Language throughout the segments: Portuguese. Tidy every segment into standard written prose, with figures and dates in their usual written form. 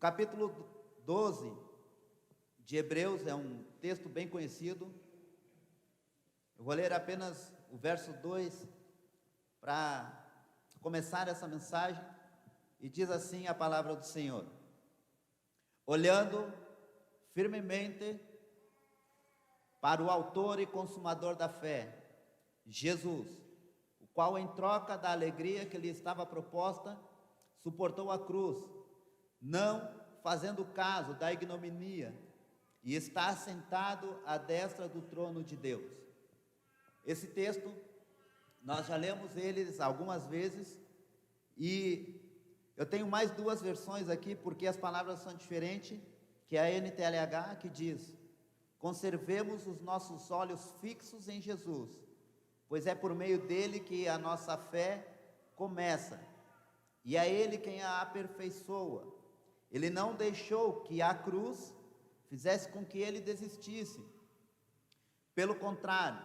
capítulo 12 de Hebreus é um texto bem conhecido. Eu vou ler apenas o verso 2 para começar essa mensagem, e diz assim a palavra do Senhor: olhando firmemente para o autor e consumador da fé, Jesus, o qual, em troca da alegria que lhe estava proposta, suportou a cruz, não fazendo caso da ignominia, e está sentado à destra do trono de Deus. Esse texto, nós já lemos eles algumas vezes, e eu tenho mais duas versões aqui, porque as palavras são diferentes, que é a NTLH, que diz: conservemos os nossos olhos fixos em Jesus, pois é por meio dele que a nossa fé começa, e é ele quem a aperfeiçoa. Ele não deixou que a cruz fizesse com que ele desistisse. Pelo contrário,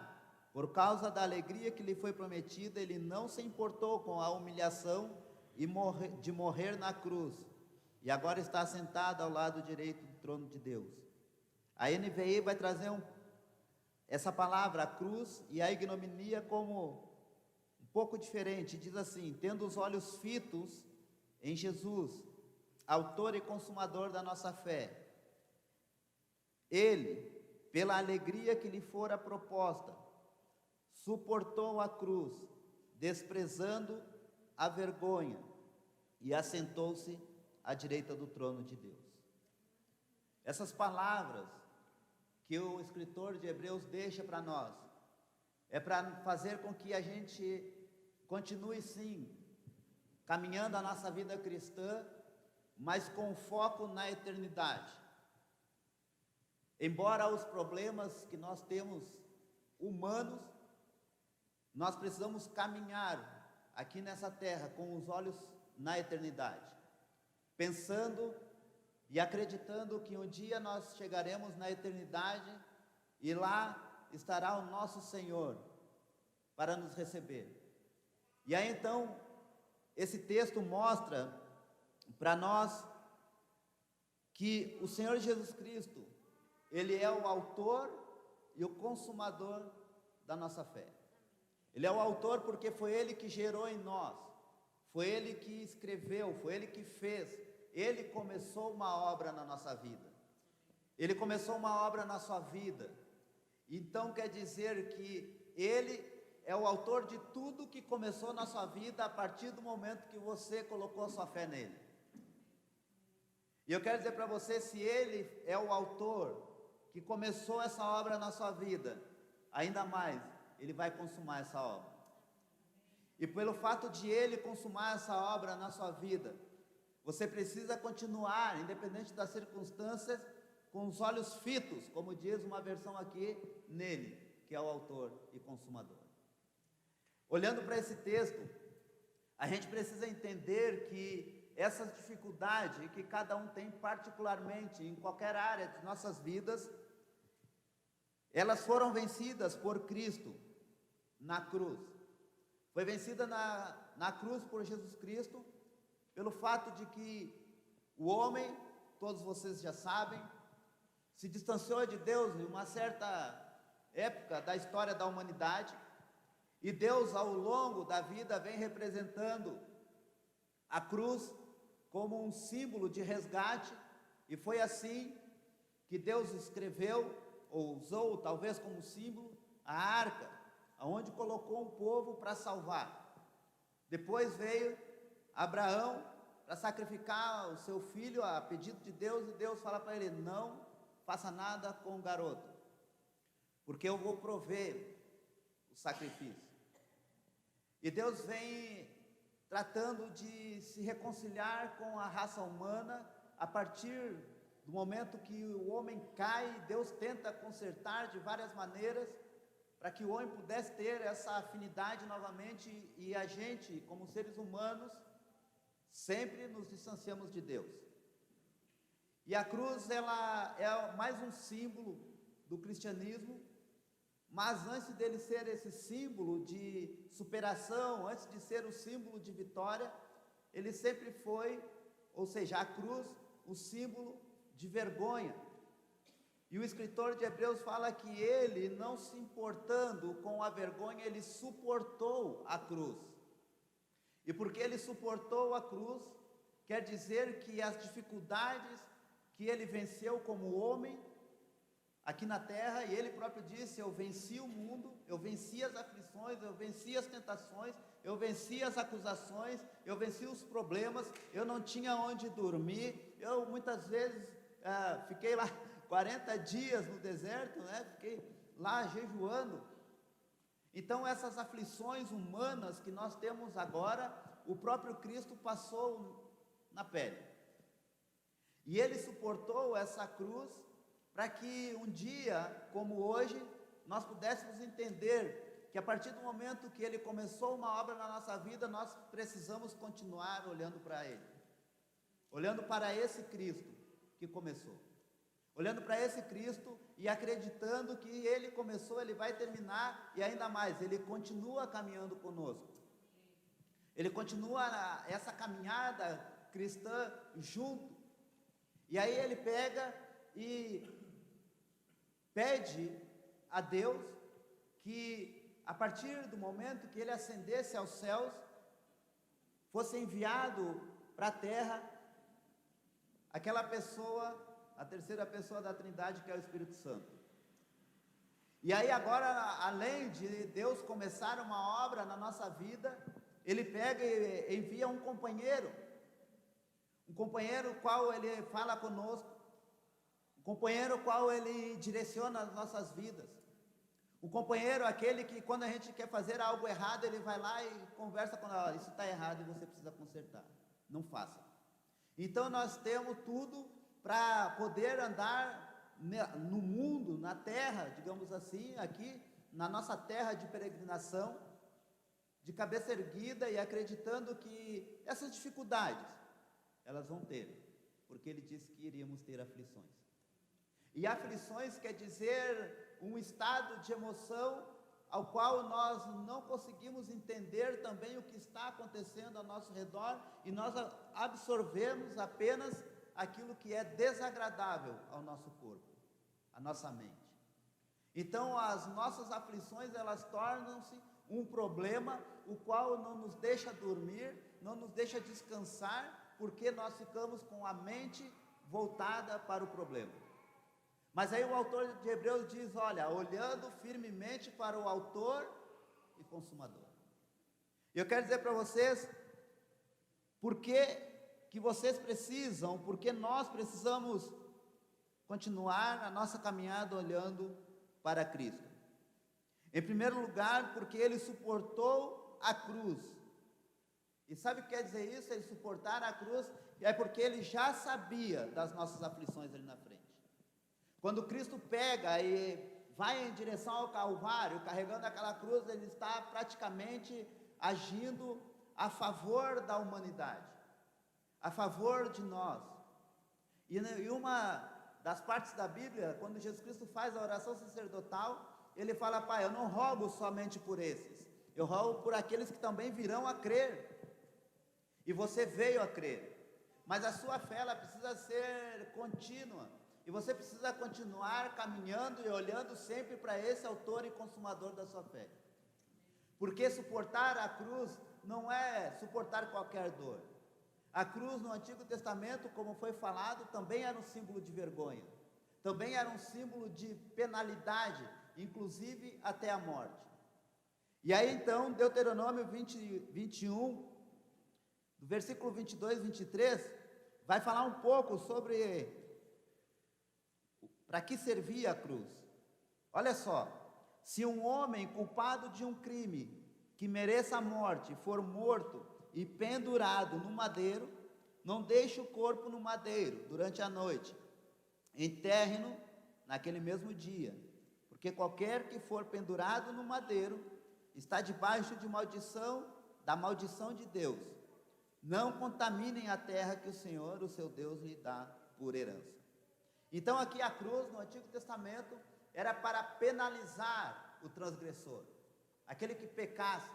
por causa da alegria que lhe foi prometida, ele não se importou com a humilhação de morrer na cruz, e agora está sentado ao lado direito do trono de Deus. A NVI vai trazer essa palavra, a cruz e a ignominia, como um pouco diferente. Diz assim: tendo os olhos fitos em Jesus, autor e consumador da nossa fé, ele, pela alegria que lhe fora proposta, suportou a cruz, desprezando a vergonha, e assentou-se à direita do trono de Deus. Essas palavras que o escritor de Hebreus deixa para nós é para fazer com que a gente continue, sim, caminhando a nossa vida cristã, mas com foco na eternidade. Embora os problemas que nós temos humanos, nós precisamos caminhar aqui nessa terra com os olhos na eternidade, pensando e acreditando que um dia nós chegaremos na eternidade e lá estará o nosso Senhor para nos receber. E aí então, esse texto mostra para nós que o Senhor Jesus Cristo, Ele é o autor e o consumador da nossa fé. Ele é o autor porque foi Ele que gerou em nós, foi Ele que escreveu, foi Ele que fez. Ele começou uma obra na nossa vida. Ele começou uma obra na sua vida. Então quer dizer que Ele é o autor de tudo que começou na sua vida a partir do momento que você colocou a sua fé nele. E eu quero dizer para você, se Ele é o autor que começou essa obra na sua vida, ainda mais, Ele vai consumar essa obra. E pelo fato de Ele consumar essa obra na sua vida, você precisa continuar, independente das circunstâncias, com os olhos fitos, como diz uma versão aqui, nele, que é o autor e consumador. Olhando para esse texto, a gente precisa entender que essas dificuldades que cada um tem particularmente em qualquer área de nossas vidas, elas foram vencidas por Cristo na cruz. Foi vencida na cruz por Jesus Cristo, pelo fato de que o homem, todos vocês já sabem, se distanciou de Deus em uma certa época da história da humanidade, e Deus, ao longo da vida, vem representando a cruz como um símbolo de resgate, e foi assim que Deus escreveu, ou usou talvez como símbolo, a arca, aonde colocou um povo para salvar. Depois veio Abraão para sacrificar o seu filho a pedido de Deus, e Deus fala para ele: não faça nada com o garoto, porque eu vou prover o sacrifício. E Deus vem tratando de se reconciliar com a raça humana a partir do momento que o homem cai. Deus tenta consertar de várias maneiras para que o homem pudesse ter essa afinidade novamente, e a gente, como seres humanos, sempre nos distanciamos de Deus. E a cruz, ela é mais um símbolo do cristianismo, mas antes dele ser esse símbolo de superação, antes de ser o símbolo de vitória, ele sempre foi, ou seja, a cruz o símbolo de vergonha. E o escritor de Hebreus fala que ele, não se importando com a vergonha, ele suportou a cruz. E porque ele suportou a cruz, quer dizer que as dificuldades que ele venceu como homem, aqui na terra, e ele próprio disse: eu venci o mundo, eu venci as aflições, eu venci as tentações, eu venci as acusações, eu venci os problemas, eu não tinha onde dormir, eu muitas vezes fiquei lá 40 dias no deserto, né? Fiquei lá jejuando. Então essas aflições humanas que nós temos agora, o próprio Cristo passou na pele. E ele suportou essa cruz para que um dia, como hoje, nós pudéssemos entender que a partir do momento que ele começou uma obra na nossa vida, nós precisamos continuar olhando para ele, olhando para esse Cristo que começou, olhando para esse Cristo e acreditando que ele começou, ele vai terminar, e ainda mais, ele continua caminhando conosco, ele continua essa caminhada cristã junto. E aí ele pega e pede a Deus que, a partir do momento que ele ascendesse aos céus, fosse enviado para a terra aquela pessoa, a terceira pessoa da Trindade, que é o Espírito Santo. E aí agora, além de Deus começar uma obra na nossa vida, ele pega e envia um companheiro qual ele fala conosco, um companheiro qual ele direciona as nossas vidas, um companheiro aquele que, quando a gente quer fazer algo errado, ele vai lá e conversa com nós: isso está errado e você precisa consertar, não faça. Então nós temos tudo para poder andar no mundo, na terra, digamos assim, aqui na nossa terra de peregrinação, de cabeça erguida e acreditando que essas dificuldades elas vão ter, porque ele disse que iríamos ter aflições. E aflições quer dizer um estado de emoção ao qual nós não conseguimos entender também o que está acontecendo ao nosso redor, e nós absorvemos apenas aquilo que é desagradável ao nosso corpo, à nossa mente. Então as nossas aflições, elas tornam-se um problema, o qual não nos deixa dormir, não nos deixa descansar, porque nós ficamos com a mente voltada para o problema. Mas aí o autor de Hebreus diz: olha, olhando firmemente para o autor e consumador. E eu quero dizer para vocês, por que vocês precisam, porque nós precisamos continuar a nossa caminhada olhando para Cristo. Em primeiro lugar, porque ele suportou a cruz. E sabe o que quer dizer isso? Ele suportar a cruz, é porque ele já sabia das nossas aflições ali na frente. Quando Cristo pega e vai em direção ao Calvário, carregando aquela cruz, ele está praticamente agindo a favor da humanidade, a favor de nós. E uma das partes da Bíblia, quando Jesus Cristo faz a oração sacerdotal, ele fala: Pai, eu não rogo somente por esses, eu rogo por aqueles que também virão a crer. E você veio a crer, mas a sua fé, ela precisa ser contínua, e você precisa continuar caminhando e olhando sempre para esse autor e consumador da sua fé, porque suportar a cruz não é suportar qualquer dor. A cruz no Antigo Testamento, como foi falado, também era um símbolo de vergonha, também era um símbolo de penalidade, inclusive até a morte. E aí então, Deuteronômio 21, do versículo 22 e 23, vai falar um pouco sobre para que servia a cruz. Olha só: se um homem culpado de um crime que mereça a morte for morto e pendurado no madeiro, não deixe o corpo no madeiro durante a noite, enterre-no naquele mesmo dia, porque qualquer que for pendurado no madeiro está debaixo de maldição, da maldição de Deus. Não contaminem a terra que o Senhor, o seu Deus, lhe dá por herança. Então aqui a cruz no Antigo Testamento era para penalizar o transgressor, aquele que pecasse,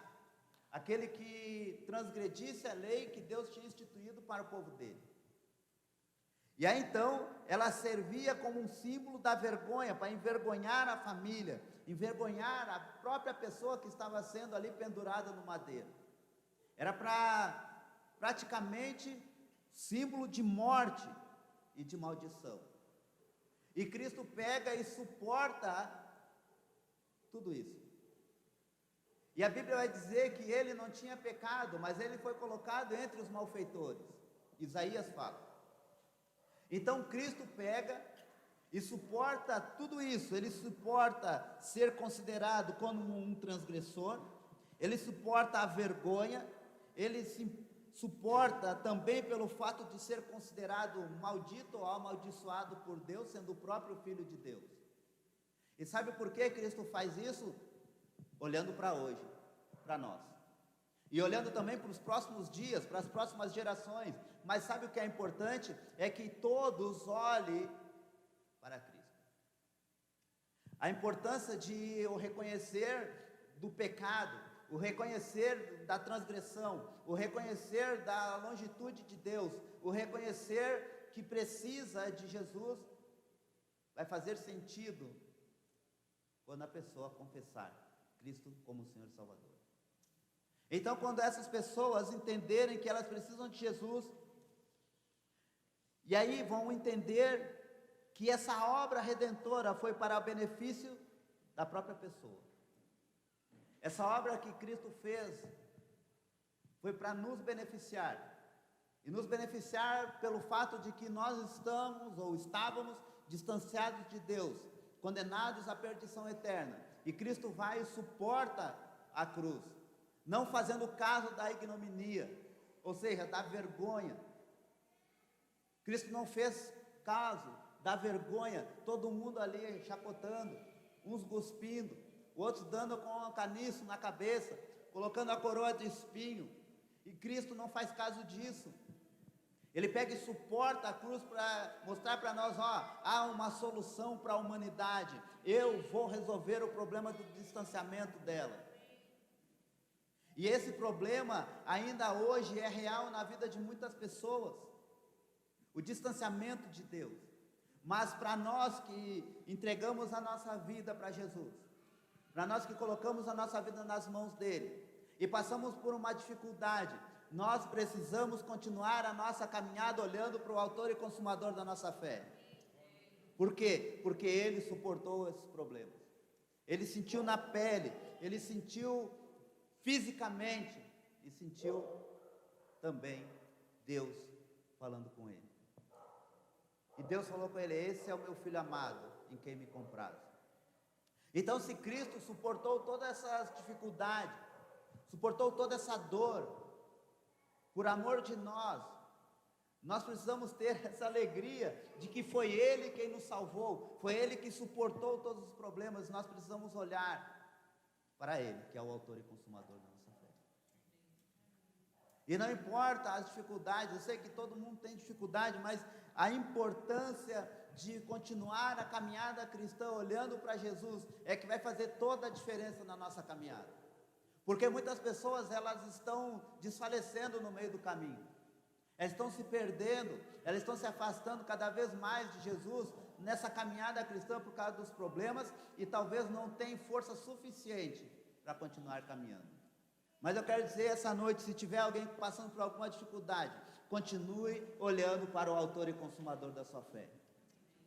aquele que transgredisse a lei que Deus tinha instituído para o povo dele. E aí então, ela servia como um símbolo da vergonha, para envergonhar a família, envergonhar a própria pessoa que estava sendo ali pendurada no madeiro. Era praticamente símbolo de morte e de maldição. E Cristo pega e suporta tudo isso. E a Bíblia vai dizer que ele não tinha pecado, mas ele foi colocado entre os malfeitores. Isaías fala. Então Cristo pega e suporta tudo isso. Ele suporta ser considerado como um transgressor, ele suporta a vergonha, ele se suporta também pelo fato de ser considerado maldito ou amaldiçoado por Deus, sendo o próprio Filho de Deus. E sabe por que Cristo faz isso? Olhando para hoje, para nós. E olhando também para os próximos dias, para as próximas gerações. Mas sabe o que é importante? É que todos olhem para Cristo. A importância de o reconhecer do pecado, o reconhecer da transgressão, o reconhecer da longitude de Deus, o reconhecer que precisa de Jesus, vai fazer sentido quando a pessoa confessar Cristo como Senhor e Salvador. Então, quando essas pessoas entenderem que elas precisam de Jesus, e aí vão entender que essa obra redentora foi para o benefício da própria pessoa. Essa obra que Cristo fez foi para nos beneficiar, e nos beneficiar pelo fato de que nós estamos ou estávamos distanciados de Deus, condenados à perdição eterna, e Cristo vai e suporta a cruz, não fazendo caso da ignominia, ou seja, da vergonha. Cristo não fez caso da vergonha, todo mundo ali chapotando, uns cuspindo, outros dando com um caniço na cabeça, colocando a coroa de espinho, e Cristo não faz caso disso. Ele pega e suporta a cruz para mostrar para nós, há uma solução para a humanidade, eu vou resolver o problema do distanciamento dela. E esse problema ainda hoje é real na vida de muitas pessoas, o distanciamento de Deus. Mas para nós que entregamos a nossa vida para Jesus, para nós que colocamos a nossa vida nas mãos dele, e passamos por uma dificuldade, nós precisamos continuar a nossa caminhada olhando para o autor e consumador da nossa fé. Por quê? Porque ele suportou esses problemas, ele sentiu na pele, ele sentiu fisicamente, e sentiu também Deus falando com ele. E Deus falou com ele: esse é o meu filho amado, em quem me comprazo. Então, se Cristo suportou todas essas dificuldades, suportou toda essa dor, por amor de nós, nós precisamos ter essa alegria de que foi Ele quem nos salvou, foi Ele que suportou todos os problemas. Nós precisamos olhar para Ele, que é o autor e consumador da nossa fé. E não importa as dificuldades, eu sei que todo mundo tem dificuldade, mas a importância de continuar a caminhada cristã olhando para Jesus é que vai fazer toda a diferença na nossa caminhada. Porque muitas pessoas, elas estão desfalecendo no meio do caminho, elas estão se perdendo, elas estão se afastando cada vez mais de Jesus nessa caminhada cristã por causa dos problemas, e talvez não tenham força suficiente para continuar caminhando. Mas eu quero dizer essa noite, se tiver alguém passando por alguma dificuldade, continue olhando para o autor e consumador da sua fé.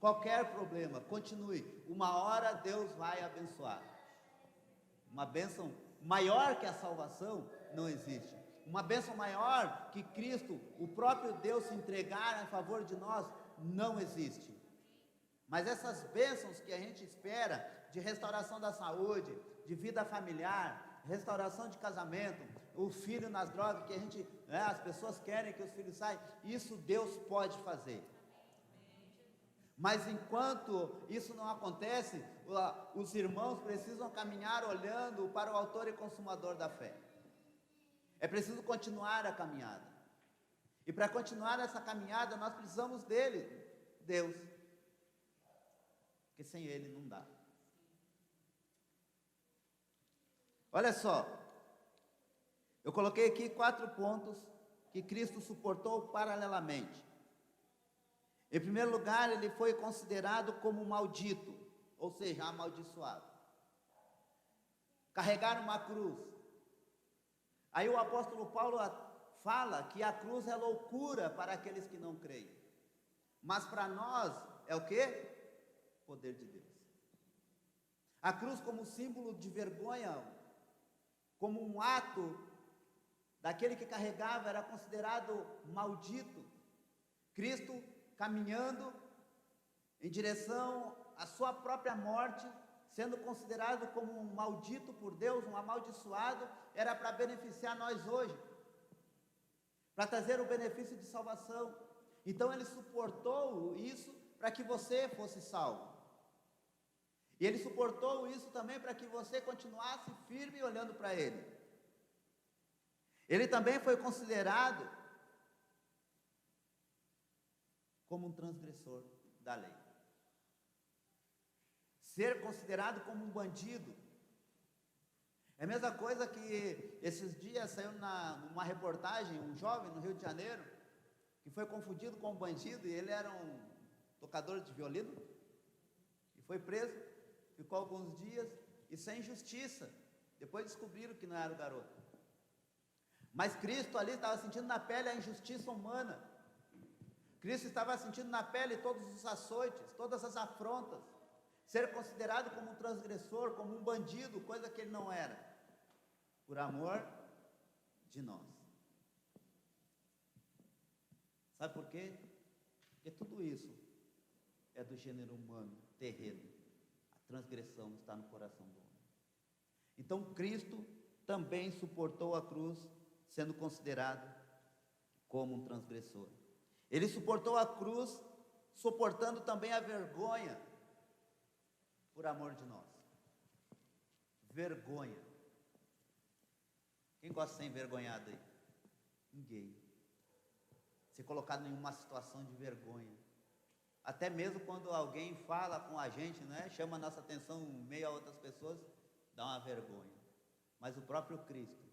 Qualquer problema, continue, uma hora Deus vai abençoar. Uma bênção maior que a salvação não existe. Uma bênção maior que Cristo, o próprio Deus, se entregar em favor de nós, não existe. Mas essas bênçãos que a gente espera, de restauração da saúde, de vida familiar, restauração de casamento, o filho nas drogas, que a gente, as pessoas querem que os filhos saiam, isso Deus pode fazer. Mas enquanto isso não acontece, os irmãos precisam caminhar olhando para o autor e consumador da fé. É preciso continuar a caminhada. E para continuar essa caminhada, nós precisamos dele, Deus. Porque sem ele não dá. Olha só, eu coloquei aqui 4 pontos que Cristo suportou paralelamente. Em primeiro lugar, ele foi considerado como maldito, ou seja, amaldiçoado. Carregar uma cruz. Aí o apóstolo Paulo fala que a cruz é loucura para aqueles que não creem. Mas para nós é o quê? Poder de Deus. A cruz como símbolo de vergonha, como um ato daquele que carregava, era considerado maldito. Cristo caminhando em direção à sua própria morte, sendo considerado como um maldito por Deus, um amaldiçoado, era para beneficiar nós hoje, para trazer o benefício de salvação. Então ele suportou isso para que você fosse salvo. E ele suportou isso também para que você continuasse firme olhando para ele. Ele também foi considerado como um transgressor da lei. Ser considerado como um bandido. É a mesma coisa que esses dias saiu numa reportagem, um jovem no Rio de Janeiro, que foi confundido com um bandido, e ele era um tocador de violino, e foi preso, ficou alguns dias, e sem justiça. Depois descobriram que não era o garoto. Mas Cristo ali estava sentindo na pele a injustiça humana. Cristo estava sentindo na pele todos os açoites, todas as afrontas. Ser considerado como um transgressor, como um bandido, coisa que ele não era, por amor de nós. Sabe por quê? Porque tudo isso é do gênero humano, terreno. A transgressão está no coração do homem. Então Cristo também suportou a cruz, sendo considerado como um transgressor. Ele suportou a cruz, suportando também a vergonha, por amor de nós. Vergonha. Quem gosta de ser envergonhado aí? Ninguém. Ser colocado em uma situação de vergonha. Até mesmo quando alguém fala com a gente, né, chama a nossa atenção em meio a outras pessoas, dá uma vergonha. Mas o próprio Cristo,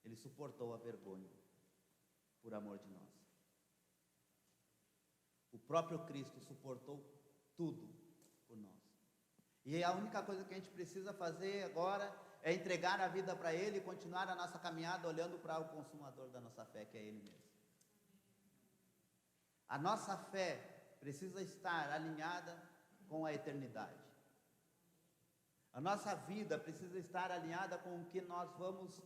ele suportou a vergonha por amor de nós. O próprio Cristo suportou tudo por nós. E a única coisa que a gente precisa fazer agora é entregar a vida para Ele e continuar a nossa caminhada olhando para o consumador da nossa fé, que é Ele mesmo. A nossa fé precisa estar alinhada com a eternidade. A nossa vida precisa estar alinhada com o que nós vamos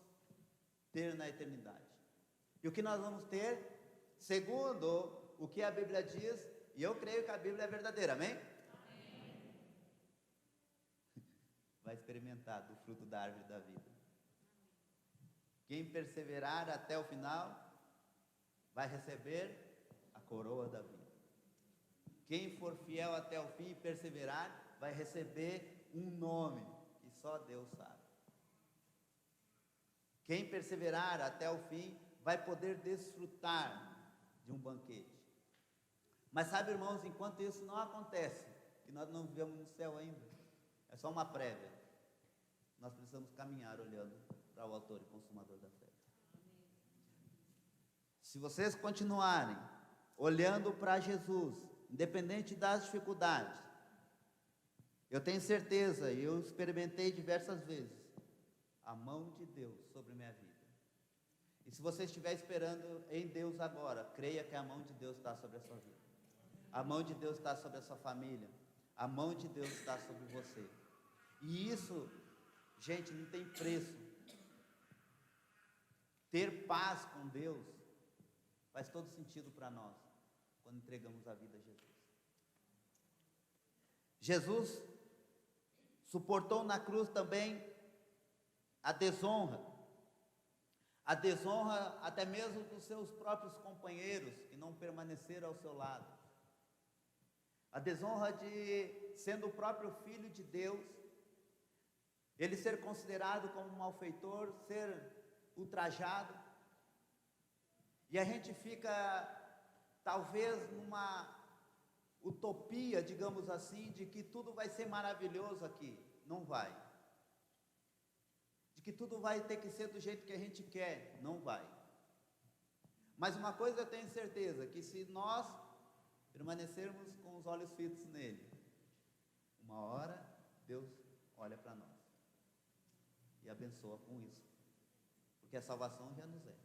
ter na eternidade. E o que nós vamos ter, segundo o que a Bíblia diz, e eu creio que a Bíblia é verdadeira, amém? Amém. Vai experimentar do fruto da árvore da vida. Quem perseverar até o final, vai receber a coroa da vida. Quem for fiel até o fim e perseverar, vai receber um nome, que só Deus sabe. Quem perseverar até o fim, vai poder desfrutar de um banquete. Mas sabe, irmãos, enquanto isso não acontece, que nós não vivemos no céu ainda, é só uma prévia, nós precisamos caminhar olhando para o autor e consumador da fé. Se vocês continuarem olhando para Jesus, independente das dificuldades, eu tenho certeza, e eu experimentei diversas vezes, a mão de Deus sobre minha vida. E se você estiver esperando em Deus agora, creia que a mão de Deus está sobre a sua vida. A mão de Deus está sobre a sua família. A mão de Deus está sobre você. E isso, gente, não tem preço. Ter paz com Deus faz todo sentido para nós, quando entregamos a vida a Jesus. Jesus suportou na cruz também a desonra até mesmo dos seus próprios companheiros, que não permaneceram ao seu lado. A desonra de, sendo o próprio Filho de Deus, ele ser considerado como um malfeitor, ser ultrajado. E a gente fica, talvez, numa utopia, digamos assim, de que tudo vai ser maravilhoso aqui. Não vai. De que tudo vai ter que ser do jeito que a gente quer. Não vai. Mas uma coisa eu tenho certeza, que se nós permanecermos com os olhos fitos nele, uma hora Deus olha para nós e abençoa com isso, porque a salvação já nos é.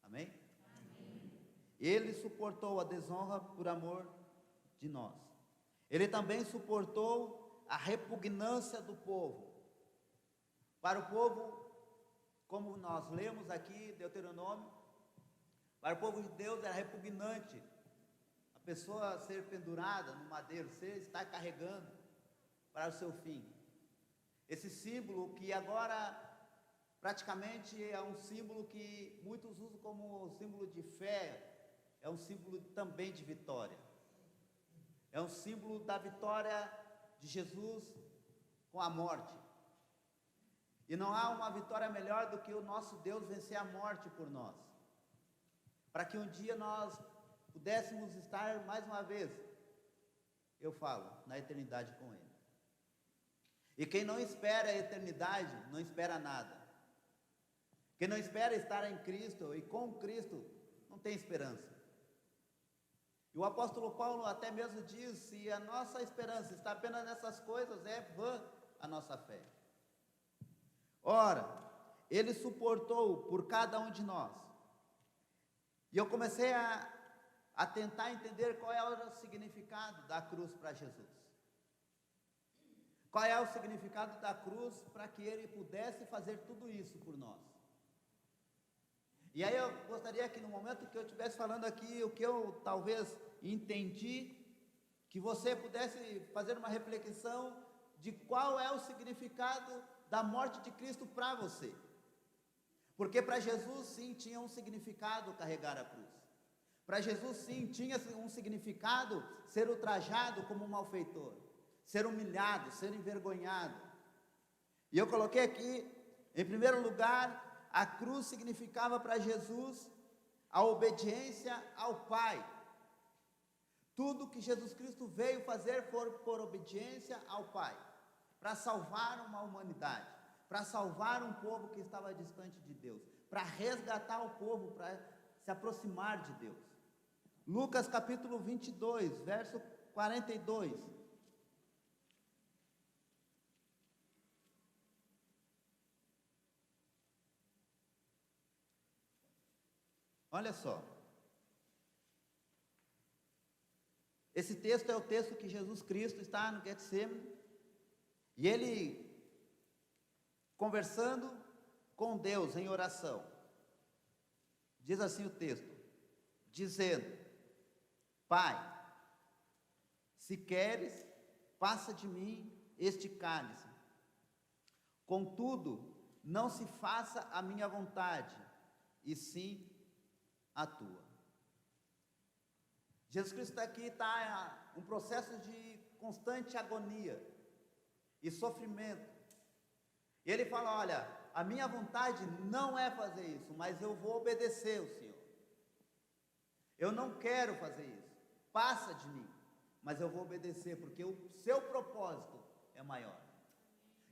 Amém? Amém. Ele suportou a desonra por amor de nós. Ele também suportou a repugnância do povo. Para o povo, como nós lemos aqui, Deuteronômio, para o povo de Deus era repugnante a pessoa ser pendurada no madeiro, você está carregando para o seu fim. Esse símbolo que agora praticamente é um símbolo que muitos usam como símbolo de fé, é um símbolo também de vitória. É um símbolo da vitória de Jesus com a morte. E não há uma vitória melhor do que o nosso Deus vencer a morte por nós, para que um dia nós pudéssemos estar mais uma vez, eu falo, na eternidade com Ele. E quem não espera a eternidade, não espera nada. Quem não espera estar em Cristo e com Cristo, não tem esperança. E o apóstolo Paulo até mesmo diz, se a nossa esperança está apenas nessas coisas, é vã a nossa fé. Ora, ele suportou por cada um de nós. E eu comecei a tentar entender qual é o significado da cruz para Jesus. Qual é o significado da cruz para que ele pudesse fazer tudo isso por nós. E aí eu gostaria que no momento que eu estivesse falando aqui, o que eu talvez entendi, que você pudesse fazer uma reflexão de qual é o significado da morte de Cristo para você. Porque para Jesus sim tinha um significado carregar a cruz. Para Jesus sim tinha um significado ser ultrajado como um malfeitor, ser humilhado, ser envergonhado. E eu coloquei aqui, em primeiro lugar, a cruz significava para Jesus a obediência ao Pai. Tudo que Jesus Cristo veio fazer foi por obediência ao Pai, para salvar uma humanidade, para salvar um povo que estava distante de Deus, para resgatar o povo, para se aproximar de Deus. Lucas capítulo 22, verso 42. Olha só. Esse texto é o texto que Jesus Cristo está no Getsemane, e ele conversando com Deus em oração. Diz assim o texto, dizendo: Pai, se queres, passa de mim este cálice. Contudo, não se faça a minha vontade, e sim a tua. Jesus Cristo aqui está em um processo de constante agonia e sofrimento. E ele fala: olha, a minha vontade não é fazer isso, mas eu vou obedecer ao Senhor. Eu não quero fazer isso, passa de mim, mas eu vou obedecer, porque o seu propósito é maior.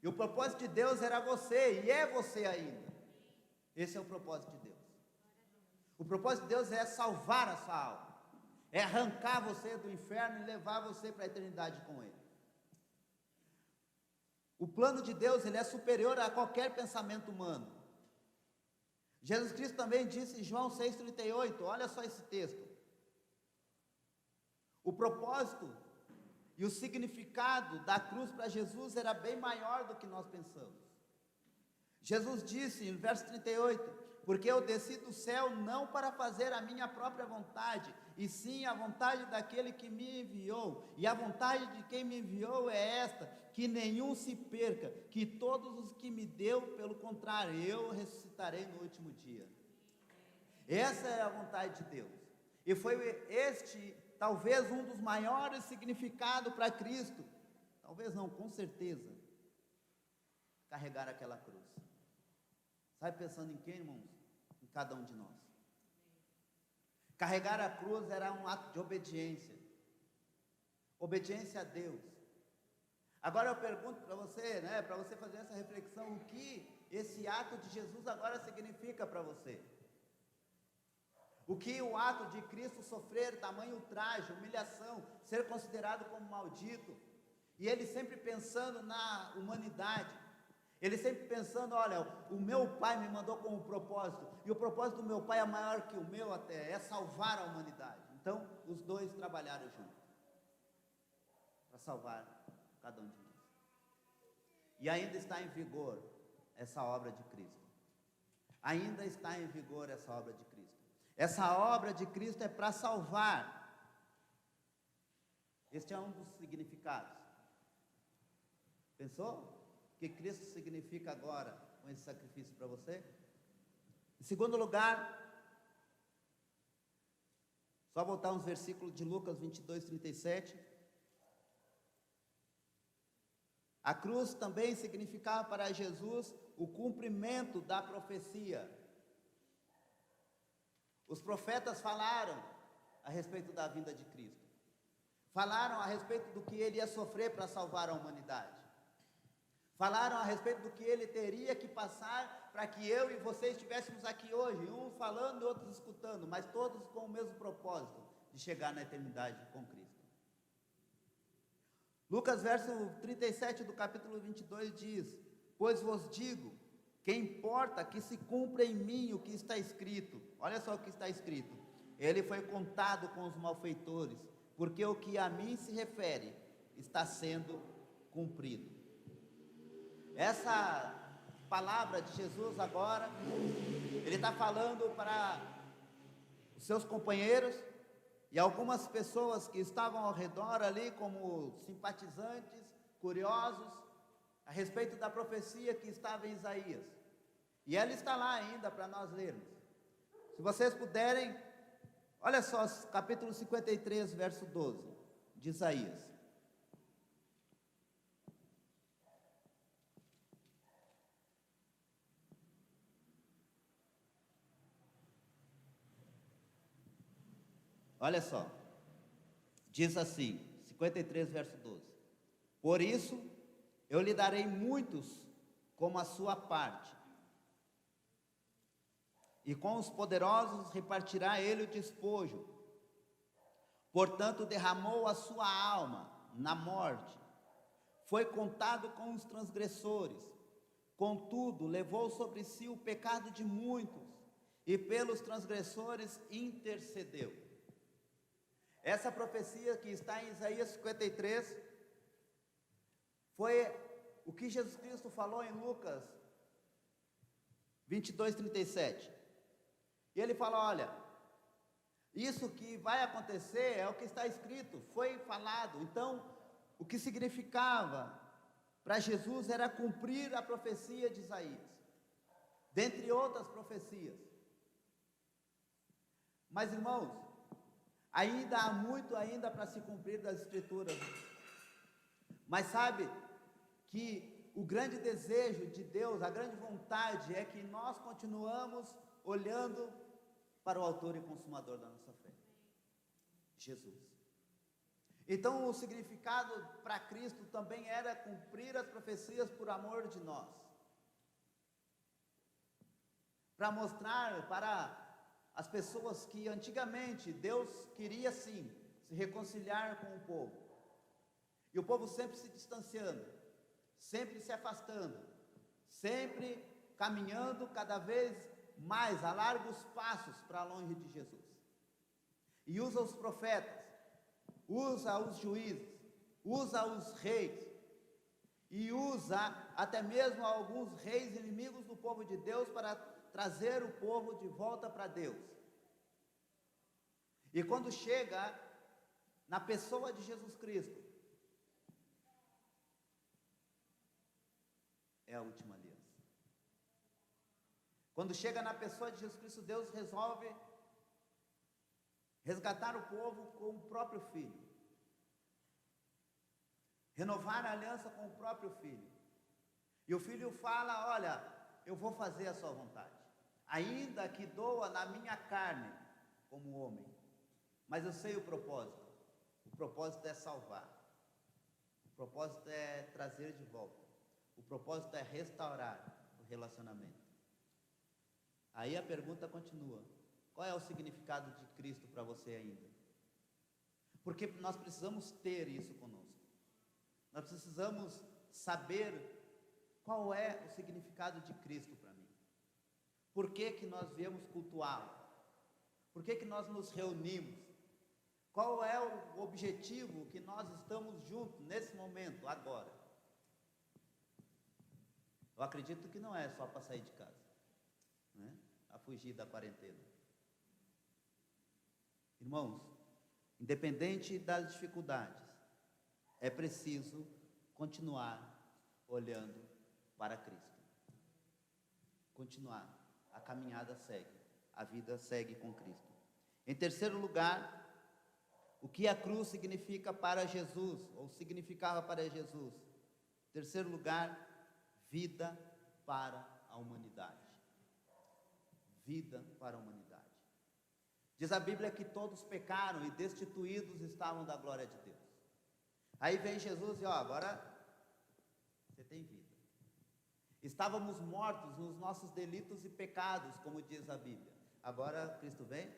E o propósito de Deus era você, e é você ainda. Esse é o propósito de Deus. O propósito de Deus é salvar a sua alma, é arrancar você do inferno e levar você para a eternidade com Ele. O plano de Deus, ele é superior a qualquer pensamento humano. Jesus Cristo também disse em João 6,38, olha só esse texto. O propósito e o significado da cruz para Jesus era bem maior do que nós pensamos. Jesus disse no verso 38, porque eu desci do céu não para fazer a minha própria vontade, e sim a vontade daquele que me enviou, e a vontade de quem me enviou é esta, que nenhum se perca, que todos os que me deu, pelo contrário, eu ressuscitarei no último dia. Essa é a vontade de Deus, e foi este, talvez um dos maiores significados para Cristo, talvez não, com certeza, carregar aquela cruz. Sabe pensando em quem, irmãos? Em cada um de nós. Carregar a cruz era um ato de obediência. Obediência a Deus. Agora eu pergunto para você, para você fazer essa reflexão, o que esse ato de Jesus agora significa para você? O que o ato de Cristo sofrer tamanho ultraje, humilhação, ser considerado como maldito, e ele sempre pensando na humanidade, ele sempre pensando, olha, o meu pai me mandou com um propósito, e o propósito do meu pai é maior que o meu até, é salvar a humanidade. Então, os dois trabalharam juntos, para salvar cada um de nós. E ainda está em vigor essa obra de Cristo. Ainda está em vigor essa obra de Cristo. Essa obra de Cristo é para salvar. Este é um dos significados. Pensou? O que Cristo significa agora com esse sacrifício para você? Em segundo lugar, só voltar uns versículos de Lucas 22, 37. A cruz também significava para Jesus o cumprimento da profecia. Os profetas falaram a respeito da vinda de Cristo. Falaram a respeito do que ele ia sofrer para salvar a humanidade. Falaram a respeito do que ele teria que passar para que eu e você estivéssemos aqui hoje, uns falando e outros escutando, mas todos com o mesmo propósito, de chegar na eternidade com Cristo. Lucas, verso 37 do capítulo 22 diz: pois vos digo, que importa que se cumpra em mim o que está escrito. Olha só o que está escrito: ele foi contado com os malfeitores, porque o que a mim se refere está sendo cumprido. Essa palavra de Jesus agora, ele está falando para os seus companheiros e algumas pessoas que estavam ao redor ali como simpatizantes, curiosos, a respeito da profecia que estava em Isaías. E ela está lá ainda para nós lermos. Se vocês puderem, olha só, capítulo 53, verso 12, de Isaías. Olha só, diz assim, 53, verso 12: por isso eu lhe darei muitos como a sua parte, e com os poderosos repartirá ele o despojo. Portanto, derramou a sua alma na morte, foi contado com os transgressores, contudo, levou sobre si o pecado de muitos, e pelos transgressores intercedeu. Essa profecia que está em Isaías 53, foi o que Jesus Cristo falou em Lucas 22, 37. E ele fala, olha, isso que vai acontecer é o que está escrito, foi falado. Então, o que significava para Jesus era cumprir a profecia de Isaías, dentre outras profecias. Mas, irmãos, ainda há muito ainda para se cumprir das Escrituras. Mas sabe que o grande desejo de Deus, a grande vontade é que nós continuamos olhando para o autor e consumador da nossa fé, Jesus. Então o significado para Cristo também era cumprir as profecias por amor de nós, para mostrar para as pessoas que antigamente Deus queria sim se reconciliar com o povo, e o povo sempre se distanciando, sempre se afastando, sempre caminhando cada vez mais a largos passos para longe de Jesus. E usa os profetas, usa os juízes, usa os reis, e usa até mesmo alguns reis inimigos do povo de Deus para trazer o povo de volta para Deus. E quando chega na pessoa de Jesus Cristo, é a última aliança. Quando chega na pessoa de Jesus Cristo, Deus resolve resgatar o povo com o próprio Filho, renovar a aliança com o próprio Filho. E o Filho fala, olha, eu vou fazer a sua vontade, ainda que doa na minha carne como homem, mas eu sei o propósito é salvar, o propósito é trazer de volta, o propósito é restaurar o relacionamento. Aí a pergunta continua: Qual é o significado de Cristo para você ainda? Porque nós precisamos ter isso conosco. Nós precisamos saber qual é o significado de Cristo para mim. Por que que nós viemos cultuá-lo? Por que que nós nos reunimos? Qual é o objetivo que nós estamos juntos nesse momento, agora? Eu acredito que não é só para sair de casa, né? A fugir da quarentena. Irmãos, independente das dificuldades, é preciso continuar olhando para Cristo. Continuar. A caminhada segue. A vida segue com Cristo. Em terceiro lugar, o que a cruz significa para Jesus, ou significava para Jesus? Em terceiro lugar, vida para a humanidade. Vida para a humanidade. Diz a Bíblia que todos pecaram e destituídos estavam da glória de Deus. Aí vem Jesus e agora você tem vida. Estávamos mortos nos nossos delitos e pecados, como diz a Bíblia. Agora Cristo vem,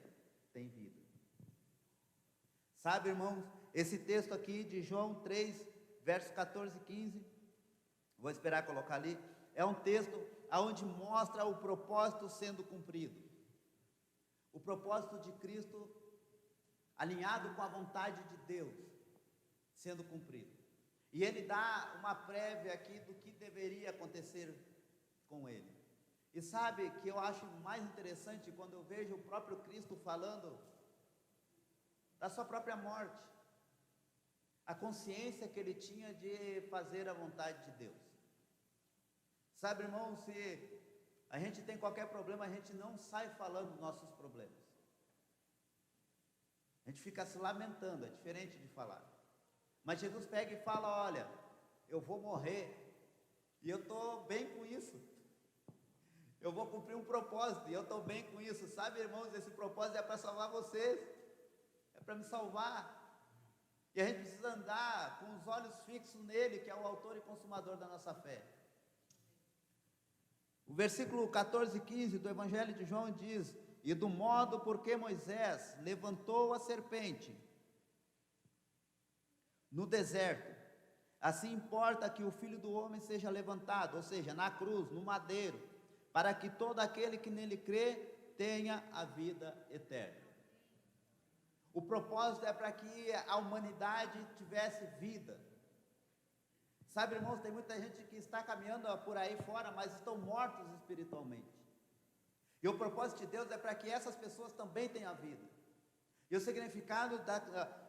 tem vida. Sabe, irmãos, esse texto aqui de João 3, versos 14 e 15, vou esperar colocar ali, é um texto onde mostra o propósito sendo cumprido. O propósito de Cristo alinhado com a vontade de Deus sendo cumprido. E ele dá uma prévia aqui do que deveria acontecer com ele. E sabe que eu acho mais interessante quando eu vejo o próprio Cristo falando da sua própria morte, a consciência que ele tinha de fazer a vontade de Deus. Sabe, irmão, se a gente tem qualquer problema, a gente não sai falando dos nossos problemas. A gente fica se lamentando, é diferente de falar. Mas Jesus pega e fala, olha, eu vou morrer, e eu estou bem com isso. Eu vou cumprir um propósito, e eu estou bem com isso. Sabe, irmãos, esse propósito é para salvar vocês, é para me salvar. E a gente precisa andar com os olhos fixos nele, que é o autor e consumador da nossa fé. O versículo 14 e 15 do Evangelho de João diz, e do modo por que Moisés levantou a serpente no deserto, assim importa que o Filho do Homem seja levantado, ou seja, na cruz, no madeiro, para que todo aquele que nele crê tenha a vida eterna. O propósito é para que a humanidade tivesse vida. Sabe, irmãos, tem muita gente que está caminhando por aí fora, mas estão mortos espiritualmente. E o propósito de Deus é para que essas pessoas também tenham vida. E o significado,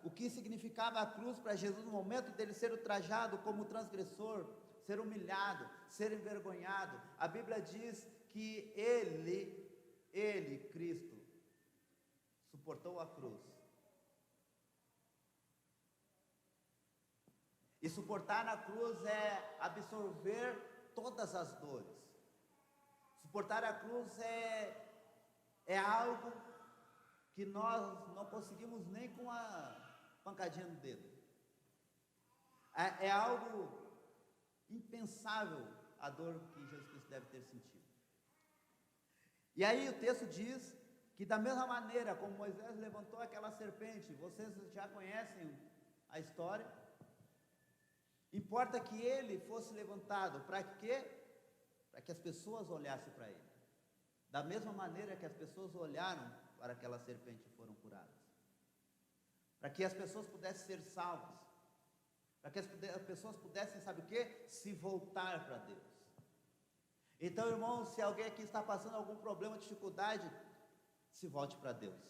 o que significava a cruz para Jesus no momento dele ser ultrajado como transgressor, ser humilhado, ser envergonhado. A Bíblia diz que ele, Cristo, suportou a cruz. E suportar na cruz é absorver todas as dores. Suportar a cruz é algo que nós não conseguimos nem com a pancadinha no dedo. É algo impensável a dor que Jesus Cristo deve ter sentido. E aí o texto diz que da mesma maneira como Moisés levantou aquela serpente, vocês já conhecem a história, importa que ele fosse levantado, para quê? Para que as pessoas olhassem para ele. Da mesma maneira que as pessoas olharam para aquela serpente e foram curadas. Para que as pessoas pudessem ser salvas. Para que as pessoas pudessem, sabe o quê? Se voltar para Deus. Então, irmãos, se alguém aqui está passando algum problema, dificuldade, se volte para Deus.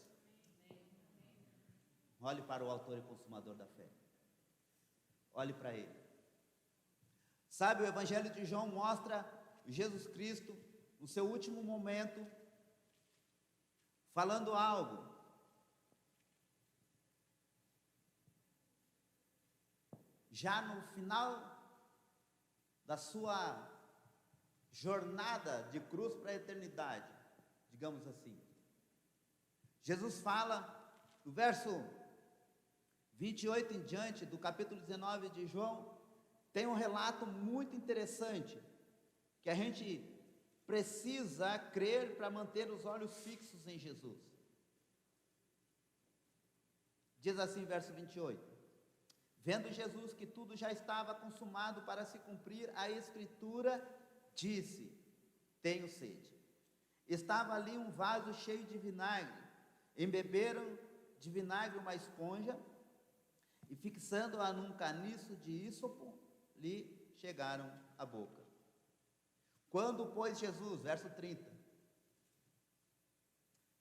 Olhe para o autor e consumador da fé. Olhe para Ele. Sabe, o Evangelho de João mostra Jesus Cristo, no seu último momento, falando algo. Já no final da sua jornada de cruz para a eternidade, digamos assim. Jesus fala, no verso 28 em diante, do capítulo 19 de João, tem um relato muito interessante, que a gente precisa crer para manter os olhos fixos em Jesus. Diz assim, verso 28. Vendo Jesus que tudo já estava consumado para se cumprir a escritura, disse: tenho sede. Estava ali um vaso cheio de vinagre. Embeberam de vinagre uma esponja e, fixando-a num caniço de ísopo, lhe chegaram à boca. Quando, pois, Jesus, verso 30,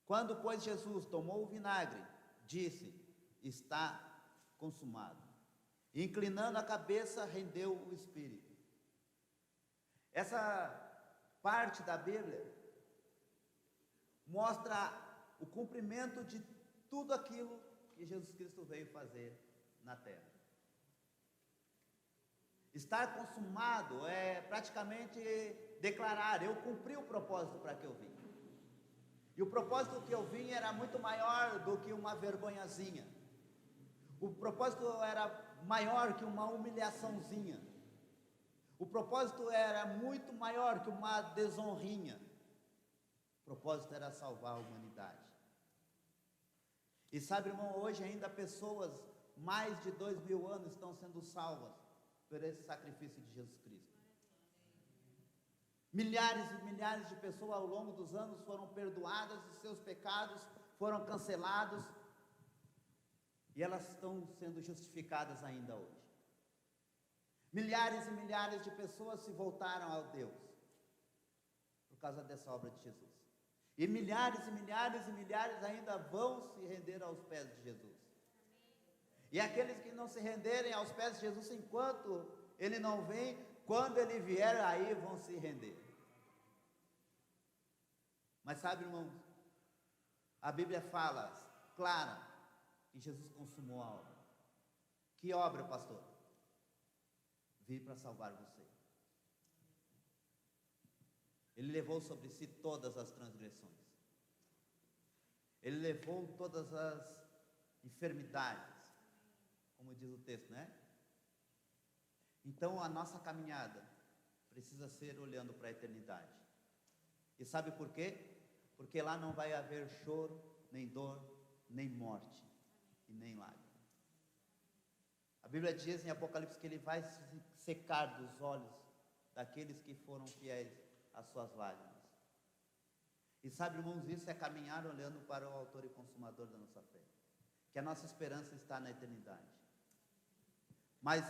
quando, pois, Jesus tomou o vinagre, disse: está consumado. E, inclinando a cabeça, rendeu o espírito. Essa parte da Bíblia mostra o cumprimento de tudo aquilo que Jesus Cristo veio fazer na terra. Estar consumado é praticamente declarar: eu cumpri o propósito para que eu vim. E o propósito que eu vim era muito maior do que uma vergonhazinha. O propósito era maior que uma humilhaçãozinha. O propósito era muito maior que uma desonrinha. O propósito era salvar a humanidade. E sabe, irmão, hoje ainda pessoas, mais de 2000 anos, estão sendo salvas por esse sacrifício de Jesus Cristo. Milhares e milhares de pessoas ao longo dos anos foram perdoadas, os seus pecados foram cancelados, e elas estão sendo justificadas ainda hoje. Milhares e milhares de pessoas se voltaram a Deus por causa dessa obra de Jesus. E milhares e milhares e milhares ainda vão se render aos pés de Jesus. E aqueles que não se renderem aos pés de Jesus enquanto Ele não vem, quando Ele vier, aí vão se render. Mas sabe, irmãos, a Bíblia fala, clara, que Jesus consumou a obra. Que obra, pastor? Vim para salvar você. Ele levou sobre si todas as transgressões. Ele levou todas as enfermidades, como diz o texto, né? Então a nossa caminhada precisa ser olhando para a eternidade. E sabe por quê? Porque lá não vai haver choro, nem dor, nem morte, e nem lágrima. A Bíblia diz em Apocalipse que Ele vai secar dos olhos daqueles que foram fiéis às suas lágrimas. E sabe, irmãos, isso é caminhar olhando para o autor e consumador da nossa fé. Que a nossa esperança está na eternidade. Mas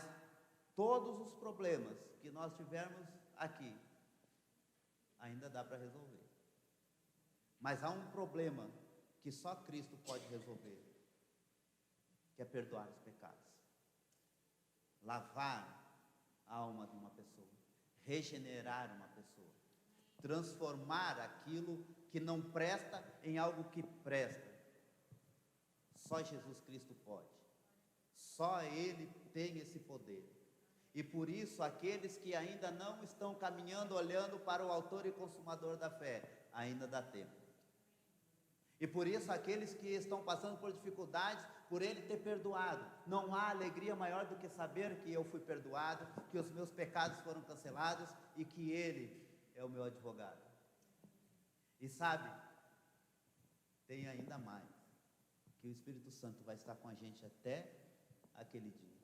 todos os problemas que nós tivermos aqui, ainda dá para resolver. Mas há um problema que só Cristo pode resolver, que é perdoar os pecados. Lavar a alma de uma pessoa, regenerar uma pessoa, transformar aquilo que não presta em algo que presta. Só Jesus Cristo pode. Só Ele tem esse poder. E por isso, aqueles que ainda não estão caminhando, olhando para o autor e consumador da fé, ainda dá tempo. E por isso, aqueles que estão passando por dificuldades, por Ele ter perdoado, não há alegria maior do que saber que eu fui perdoado, que os meus pecados foram cancelados e que Ele é o meu advogado. E sabe, tem ainda mais, que o Espírito Santo vai estar com a gente até aquele dia.